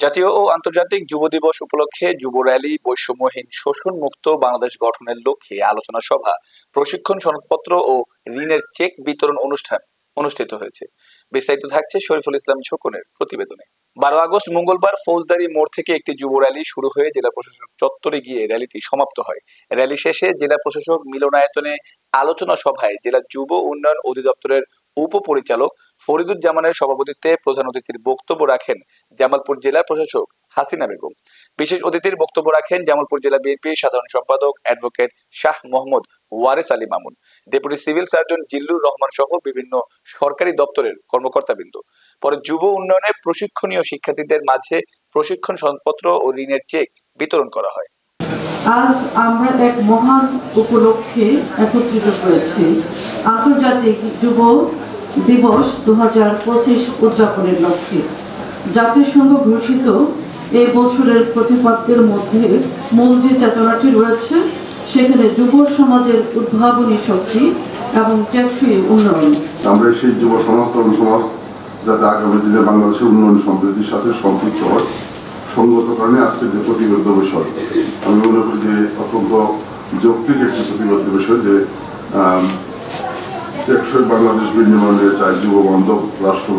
জাতীয় ও আন্তর্জাতিক যুব দিবস উপলক্ষে যুব র্যালি, বৈষম্যহীন শোষণ মুক্ত বাংলাদেশ গঠনের লক্ষ্যে আলোচনা সভা, প্রশিক্ষণ সনদপত্র ও ঋণের চেক বিতরণ অনুষ্ঠান অনুষ্ঠিত হয়েছে। বিস্তারিত থাকছে শরীফুল ইসলাম ঝোকনের প্রতিবেদনে। 12 আগস্ট মঙ্গলবার ফৌজদারি মোড় থেকে একটি যুব র্যালি শুরু হয়ে জেলা প্রশাসক চত্বরে গিয়ে র্যালিটি সমাপ্ত হয়। র্যালি শেষে জেলা প্রশাসক মিলনায়তনে আলোচনা সভায় জেলা যুব উন্নয়ন অধিদপ্তরের উপপরিচালক ফরিদুজ্জামানের সভাপতিত্বে প্রধান অতিথির বক্তব্য রাখেন জামালপুর জেলা প্রশাসক হাসিনা বেগম। বিশেষ অতিথির বক্তব্য রাখেন জামালপুর জেলা বিএনপির সাধারণ সম্পাদক advocate Shah Mohammad Wares Ali Mamun, deputy civil surgeon Zillur Rahman সহ বিভিন্ন সরকারি দপ্তরের কর্মকর্তাবৃন্দ। পরে যুব উন্নয়নে প্রশিক্ষণীয় শিক্ষার্থীদের মাঝে প্রশিক্ষণ সনদপত্র ও ঋণের চেক বিতরণ করা হয়। আজ আমরা এক মহান উপলক্ষে একত্রিত হয়েছি, আন্তর্জাতিক যুব দিবস 2025 উদযাপনের লক্ষ্যে। জাতিসংঘ ঘোষিত এই বছরের প্রতিপাদ্যের মধ্যে মূল যে চেতনাটি রয়েছে, সেখানে যুব সমাজের উদ্ভাবনী শক্তি এবং টেকসই উন্নয়ন। আমরা সেই যুব সমাজ, তরুণ সমাজ যাতে আগামী দিনে বাংলাদেশের উন্নয়ন সমৃদ্ধির সাথে সম্পৃক্ত হয়, সঙ্গত কারণে আজকে যে প্রতিবদ্ধ বিষয়, আমি মনে করি যে অত্যন্ত যৌক্তিক একটি প্রতিবদ্ধ বিষয় যে টেকসই বাংলাদেশ বিনির্মাণে চাই যুব বান্ধব রাষ্ট্র